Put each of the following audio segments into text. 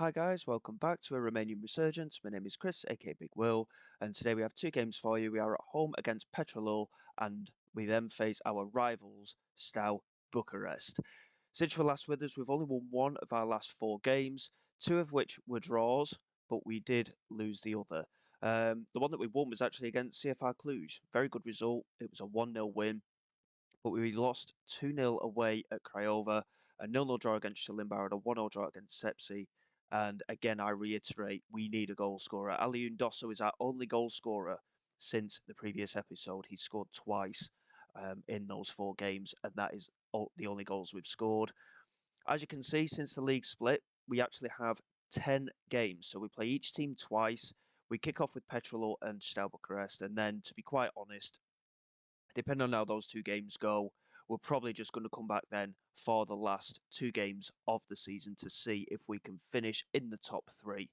Hi guys, welcome back to a Romanian Resurgence. My name is Chris, aka Big Will, and today we have two games for you. We are at home against Petrolul, and we then face our rivals, Steaua Bucharest. Since you were last with us, we've only won one of our last four games, two of which were draws, but we did lose the other. The one that we won was actually against CFR Cluj. Very good result. It was a 1-0 win, but we lost 2-0 away at Craiova, a 0-0 draw against Shalimbar, and a 1-0 draw against Sepsi. And again, I reiterate, we need a goal scorer. Aliun Dosso is our only goal scorer since the previous episode. He scored twice in those four games, and that is the only goals we've scored. As you can see, since the league split, we actually have 10 games. So we play each team twice. We kick off with Petrolul and Steaua Bucharest, and then, to be quite honest, depending on how those two games go, we're probably just going to come back then for the last two games of the season to see if we can finish in the top three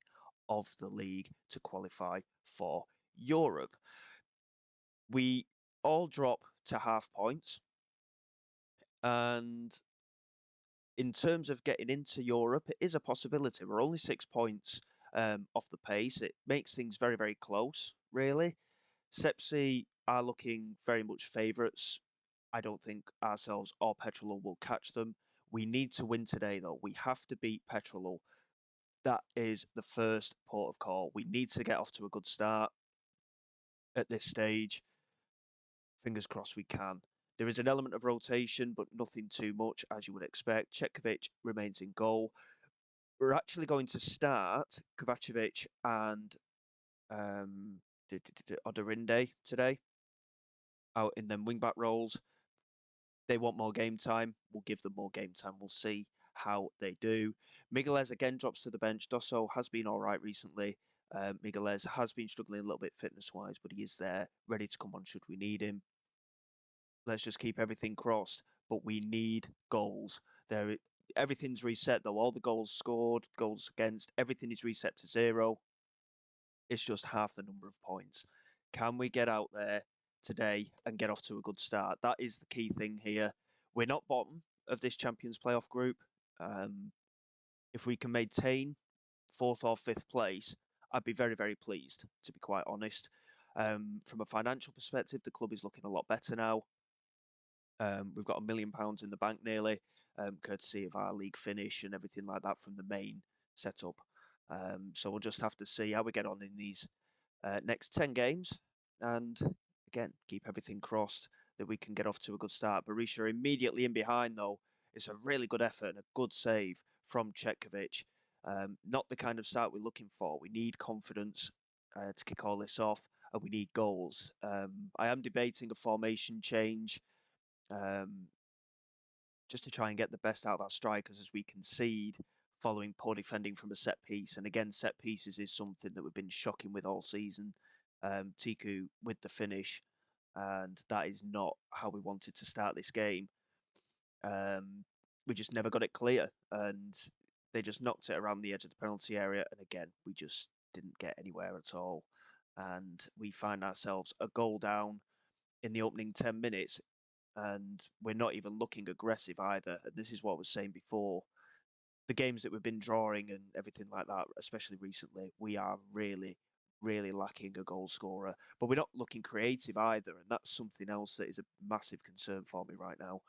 of the league to qualify for Europe. We all drop to half points. And in terms of getting into Europe, it is a possibility. We're only 6 points off the pace. It makes things very, very close, really. Sepsi are looking very much favourites. I don't think ourselves or Petrolul will catch them. We need to win today, though. We have to beat Petrolul. That is the first port of call. We need to get off to a good start at this stage. Fingers crossed we can. There is an element of rotation, but nothing too much, as you would expect. Chetkovic remains in goal. We're actually going to start Kovacevic and um, Oderinde today out in them wing-back roles. They want more game time. We'll give them more game time. We'll see how they do. Migueles again drops to the bench. Dosso has been all right recently. Migueles has been struggling a little bit fitness-wise, but he is there, ready to come on should we need him. Let's just keep everything crossed, but we need goals. Everything's reset though. All the goals scored, goals against, everything is reset to 0. It's just half the number of points. Can we get out there today and get off to a good start? That is the key thing here. We're not bottom of this Champions playoff group. Um, if we can maintain fourth or fifth place, I'd be very, very pleased, to be quite honest. From a financial perspective, the club is looking a lot better now. We've got £1 million in the bank nearly, courtesy of our league finish and everything like that from the main setup. So we'll just have to see how we get on in these next 10 games. And again, keep everything crossed that we can get off to a good start. Berisha immediately in behind, though. It's a really good effort and a good save from Chetkovic. Not the kind of start we're looking for. We need confidence to kick all this off, and we need goals. I am debating a formation change um, just to try and get the best out of our strikers as we concede following poor defending from a set piece. And again, set pieces is something that we've been shocking with all season. Tiku with the finish, and that is not how we wanted to start this game. We just never got it clear, and they just knocked it around the edge of the penalty area. And again, we just didn't get anywhere at all. And we find ourselves a goal down in the opening 10 minutes, and we're not even looking aggressive either. And this is what I was saying before. The games that we've been drawing and everything like that, especially recently, we are really, really lacking a goal scorer. But we're not looking creative either, and that's something else that is a massive concern for me right now.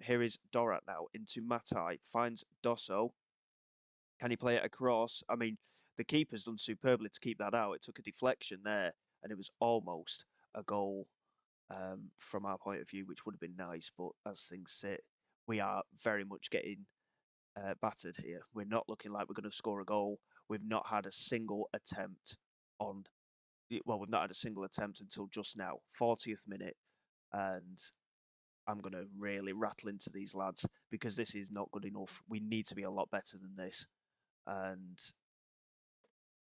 Here is Dorat now into Matai, finds Dosso. Can he play it across? I mean, the keeper's done superbly to keep that out. It took a deflection there, and it was almost a goal from our point of view, which would have been nice. But as things sit, we are very much getting battered here. We're not looking like we're going to score a goal. We've not had a single attempt on. Well, we've not had a single attempt until just now, 40th minute, and I'm going to really rattle into these lads because this is not good enough. We need to be a lot better than this, and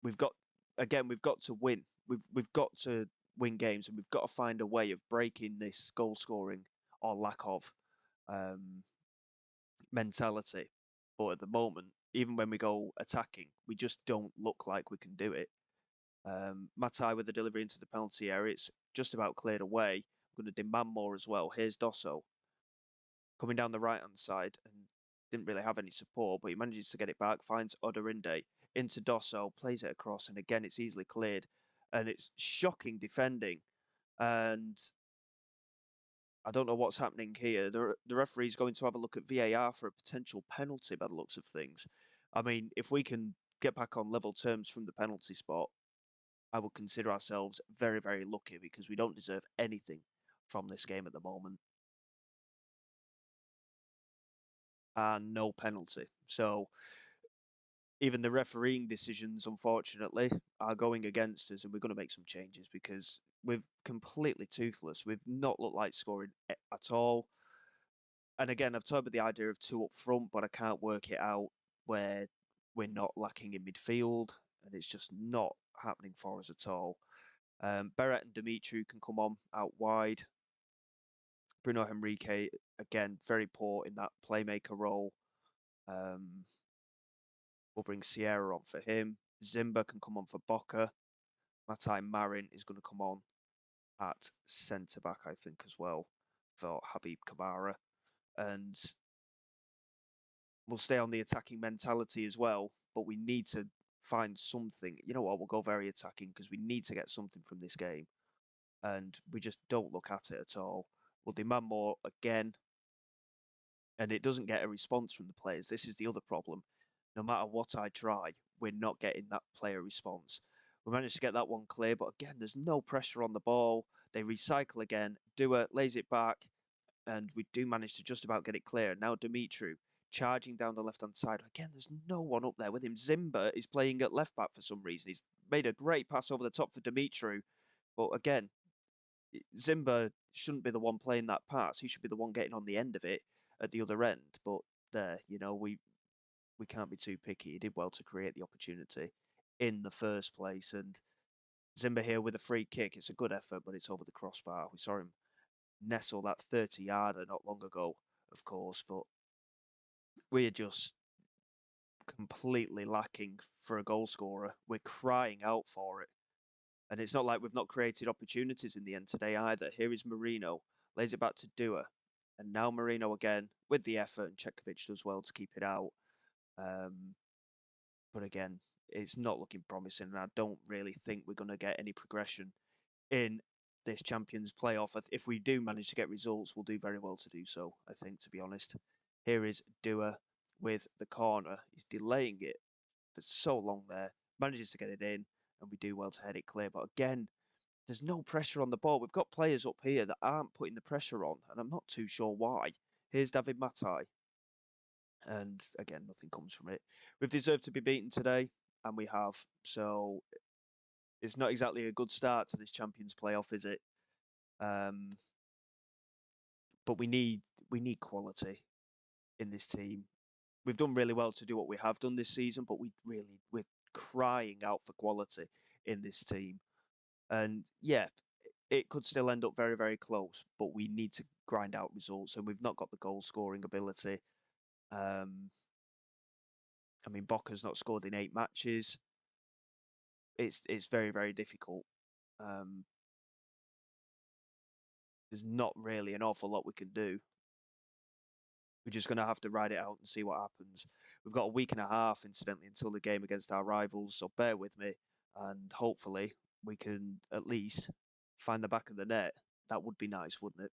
we've got we've got to win. We've got to win games, and we've got to find a way of breaking this goal scoring or lack of um, mentality. But at the moment, even when we go attacking, we just don't look like we can do it. Matai with the delivery into the penalty area, it's just about cleared away. We're going to demand more as well. Here's Dosso coming down the right hand side, and didn't really have any support, but he manages to get it back, finds Oderinde into Dosso, plays it across, and again, it's easily cleared. And it's shocking defending. And I don't know what's happening here. The referee's going to have a look at VAR for a potential penalty by the looks of things. I mean, if we can get back on level terms from the penalty spot, I would consider ourselves very, very lucky because we don't deserve anything from this game at the moment. And no penalty. So even the refereeing decisions, unfortunately, are going against us, and we're going to make some changes because we're completely toothless. We've not looked like scoring at all. And again, I've talked about the idea of two up front, but I can't work it out where we're not lacking in midfield, and it's just not happening for us at all. Beret and Dimitri can come on out wide. Bruno Henrique, again, very poor in that playmaker role. We'll bring Sierra on for him. Zimba can come on for Boca. Matai Marin is going to come on at centre back, I think, as well, for Habib Kamara. And we'll stay on the attacking mentality as well, but we need to find something. You know what? We'll go very attacking because we need to get something from this game. And we just don't look at it at all. We'll demand more again. And it doesn't get a response from the players. This is the other problem. No matter what I try, we're not getting that player response. We managed to get that one clear, but again, there's no pressure on the ball. They recycle again. Dua lays it back, and we do manage to just about get it clear. Now Dimitru charging down the left-hand side. Again, there's no one up there with him. Zimba is playing at left-back for some reason. He's made a great pass over the top for Dimitru, but again, Zimba shouldn't be the one playing that pass. He should be the one getting on the end of it at the other end. But there, we can't be too picky. He did well to create the opportunity in the first place. And Zimba here with a free kick. It's a good effort, but it's over the crossbar. We saw him nestle that 30-yarder not long ago, of course, but we're just completely lacking for a goal scorer. We're crying out for it. And it's not like we've not created opportunities in the end today either. Here is Marino, lays it back to Dua. And now Marino again with the effort, and Chetkovic does well to keep it out. But again, it's not looking promising, and I don't really think we're going to get any progression in this Champions playoff. If we do manage to get results, we'll do very well to do so, I think, to be honest. Here is Dua with the corner. He's delaying it for so long there, manages to get it in, and we do well to head it clear. But again, there's no pressure on the ball. We've got players up here that aren't putting the pressure on, and I'm not too sure why. Here's David Matai. And again, nothing comes from it. We've deserved to be beaten today, and we have. So it's not exactly a good start to this Champions playoff, is it? But we need quality in this team. We've done really well to do what we have done this season, but we're crying out for quality in this team. And yeah, it could still end up very, very close, but we need to grind out results, and we've not got the goal scoring ability. I mean, Boca's not scored in 8 matches. It's very, very difficult. There's not really an awful lot we can do. We're just going to have to ride it out and see what happens. We've got a week and a half, incidentally, until the game against our rivals, so bear with me, and hopefully we can at least find the back of the net. That would be nice, wouldn't it?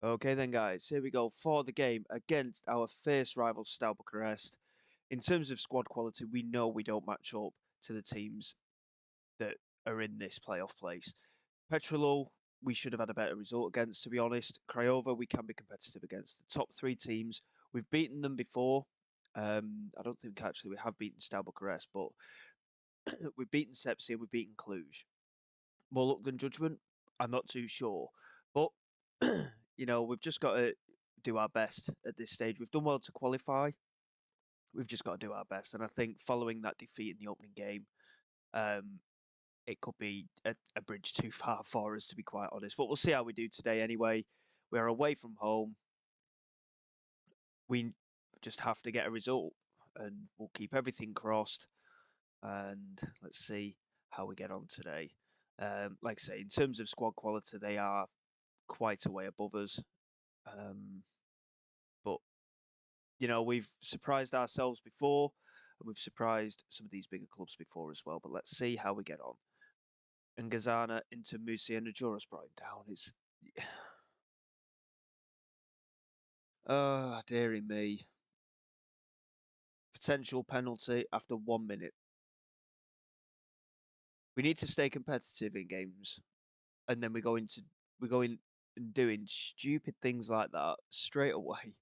Okay then, guys, here we go for the game against our first rival, Steaua Bucharest. In terms of squad quality, we know we don't match up to the teams that are in this playoff place. Petrolul, we should have had a better result against, to be honest. Craiova, we can be competitive against. The top 3 teams, we've beaten them before. I don't think actually we have beaten Steaua Bucharest, but we've beaten Sepsi and we've beaten Cluj. More luck than judgment? I'm not too sure. But, we've just got to do our best at this stage. We've done well to qualify. We've just got to do our best. And I think following that defeat in the opening game, it could be a bridge too far for us, to be quite honest. But we'll see how we do today anyway. We're away from home. We just have to get a result, and we'll keep everything crossed. And let's see how we get on today. Like I say, in terms of squad quality, they are quite a way above us. But we've surprised ourselves before, and we've surprised some of these bigger clubs before as well. But let's see how we get on. And Gazana into Musi and Najuras brought him down. It's dearie me. Potential penalty after 1 minute. We need to stay competitive in games, and then we go in and doing stupid things like that straight away.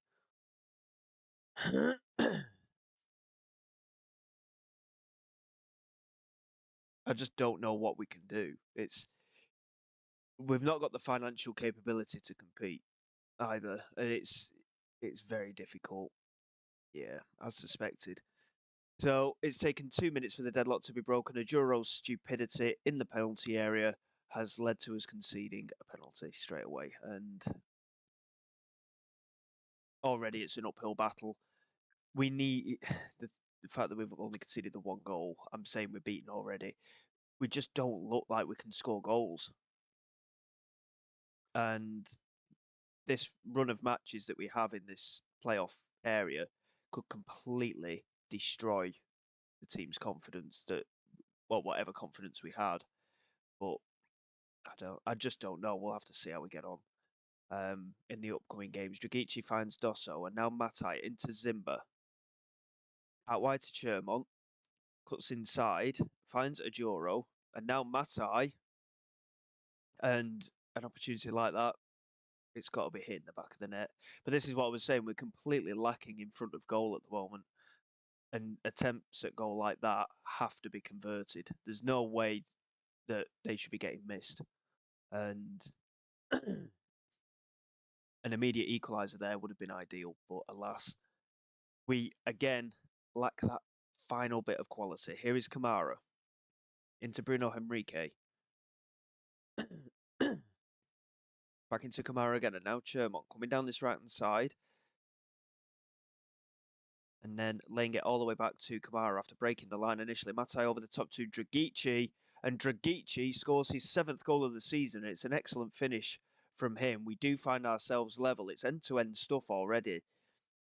I just don't know what we can do. We've not got the financial capability to compete either, and it's very difficult. Yeah, as suspected. So it's taken 2 minutes for the deadlock to be broken. Ajuro's stupidity in the penalty area has led to us conceding a penalty straight away, and already it's an uphill battle. We need the fact that we've only conceded the one goal. I'm saying we're beaten already. We just don't look like we can score goals, and this run of matches that we have in this playoff area could completely destroy the team's confidence whatever confidence we had. But I just don't know. We'll have to see how we get on. In the upcoming games, Dragici finds Dosso, and now Matai into Zimba. Out wide to Chermont, cuts inside, finds Ajuro, and now Matai, and an opportunity like that, it's got to be hit in the back of the net. But this is what I was saying, we're completely lacking in front of goal at the moment. And attempts at goal like that have to be converted. There's no way that they should be getting missed. And an immediate equaliser there would have been ideal. But alas, we again lack that final bit of quality. Here is Kamara into Bruno Henrique. Back into Kamara again, and now Chermont coming down this right hand side. And then laying it all the way back to Kamara after breaking the line initially. Matai over the top to Dragici, and Dragici scores his 7th goal of the season. It's an excellent finish from him. We do find ourselves level. It's end-to-end stuff already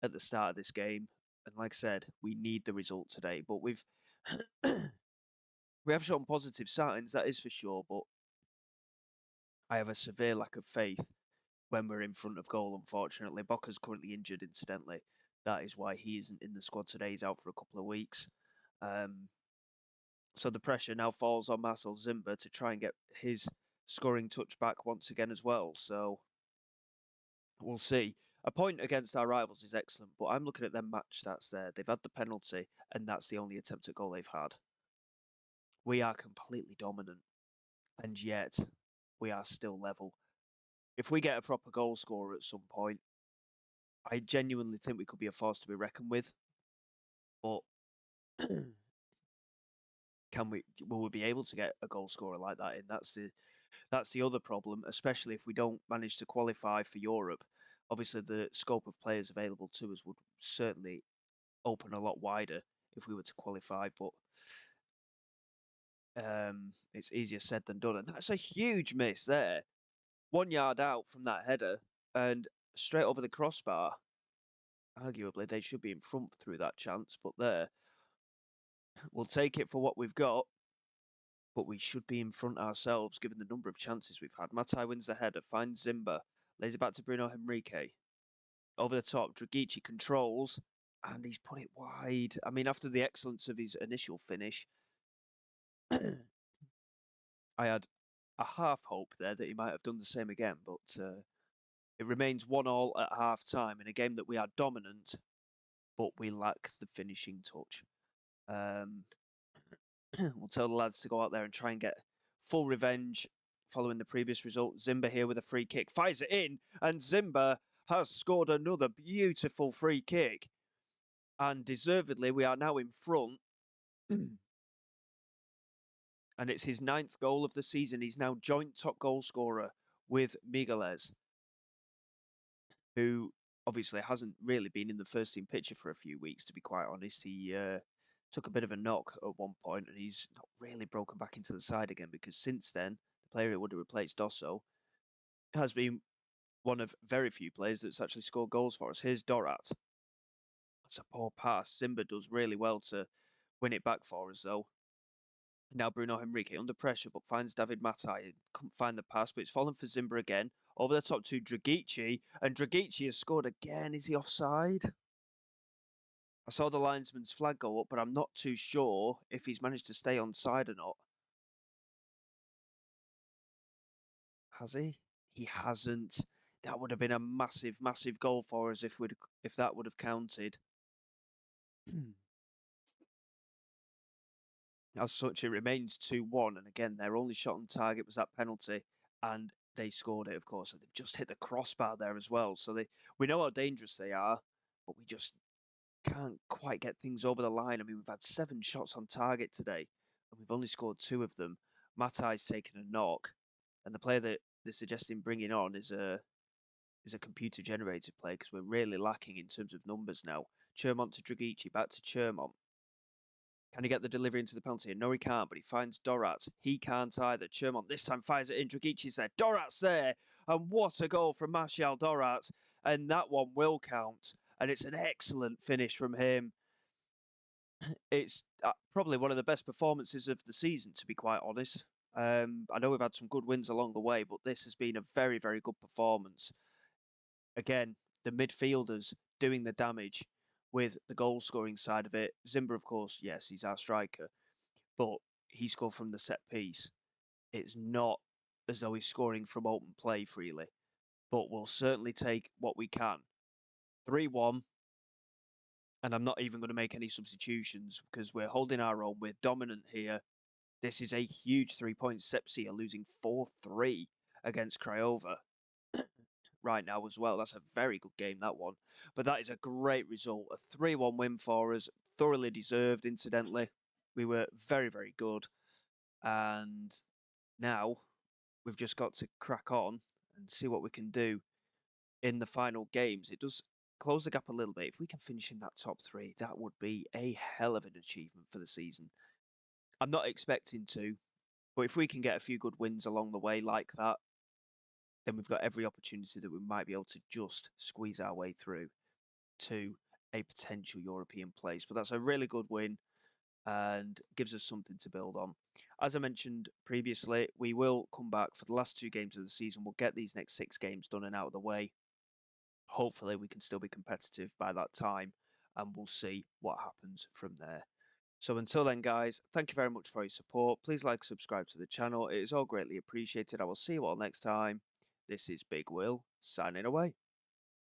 at the start of this game. And like I said, we need the result today. But we have shown positive signs, that is for sure. But I have a severe lack of faith when we're in front of goal, unfortunately. Bocca's currently injured, incidentally. That is why he isn't in the squad today. He's out for a couple of weeks. So the pressure now falls on Marcel Zimba to try and get his scoring touch back once again as well. So we'll see. A point against our rivals is excellent, but I'm looking at their match stats there. They've had the penalty, and that's the only attempt at goal they've had. We are completely dominant, and yet we are still level. If we get a proper goal scorer at some point, I genuinely think we could be a force to be reckoned with. But will we be able to get a goal scorer like that in? That's the other problem, especially if we don't manage to qualify for Europe. Obviously, the scope of players available to us would certainly open a lot wider if we were to qualify, but it's easier said than done. And that's a huge miss there. 1 yard out from that header and straight over the crossbar. Arguably, they should be in front through that chance, but there. We'll take it for what we've got, but we should be in front ourselves given the number of chances we've had. Matai wins the header, finds Zimba, lays it back to Bruno Henrique. Over the top, Dragici controls, and he's put it wide. I mean, after the excellence of his initial finish, I had a half hope there that he might have done the same again, but it remains 1-1 at half time in a game that we are dominant, but we lack the finishing touch. We'll tell the lads to go out there and try and get full revenge following the previous result. Zimba here with a free kick, fires it in, and Zimba has scored another beautiful free kick. And deservedly, we are now in front. And it's his 9th goal of the season. He's now joint top goal scorer with Migueles, who obviously hasn't really been in the first team picture for a few weeks, to be quite honest. took a bit of a knock at one point, and he's not really broken back into the side again, because since then, the player who would have replaced Dosso has been one of very few players that's actually scored goals for us. Here's Dorat. That's a poor pass. Simba does really well to win it back for us, though. Now Bruno Henrique under pressure, but finds David Matai. Couldn't find the pass, but it's fallen for Zimba again. Over the top to Dragici, and Dragici has scored again. Is he offside? I saw the linesman's flag go up, but I'm not too sure if he's managed to stay on side or not. Has he? He hasn't. That would have been a massive, massive goal for us if that would have counted. As such, it remains 2-1. And again, their only shot on target was that penalty, and they scored it, of course. And they've just hit the crossbar there as well. So we know how dangerous they are, but we just can't quite get things over the line. I mean, we've had 7 shots on target today, and we've only scored 2 of them. Matai's taken a knock, and the player that they're suggesting bringing on is a computer-generated play, because we're really lacking in terms of numbers now. Chermont to Dragici, back to Chermont. Can he get the delivery into the penalty? No, he can't, but he finds Dorat. He can't either. Chermont this time fires it in. Dragici's there. Dorat's there. And what a goal from Martial Dorat. And that one will count. And it's an excellent finish from him. It's probably one of the best performances of the season, to be quite honest. I know we've had some good wins along the way, but this has been a very, very good performance. Again, the midfielders doing the damage with the goal scoring side of it. Zimba, of course, yes, he's our striker, but he scored from the set piece. It's not as though he's scoring from open play freely, but we'll certainly take what we can. 3-1, and I'm not even going to make any substitutions because we're holding our own. We're dominant here. This is a huge 3 points. Sepsi are losing 4-3 against Craiova right now as well. That's a very good game, that one. But that is a great result. A 3-1 win for us. Thoroughly deserved, incidentally. We were very, very good. And now we've just got to crack on and see what we can do in the final games. It does close the gap a little bit. If we can finish in that top 3, that would be a hell of an achievement for the season. I'm not expecting to, but if we can get a few good wins along the way like that, then we've got every opportunity that we might be able to just squeeze our way through to a potential European place. But that's a really good win and gives us something to build on. As I mentioned previously, we will come back for the last 2 games of the season. We'll get these next 6 games done and out of the way. Hopefully we can still be competitive by that time, and we'll see what happens from there. So until then, guys, thank you very much for your support. Please like, subscribe to the channel. It is all greatly appreciated. I will see you all next time. This is Big Will, signing away.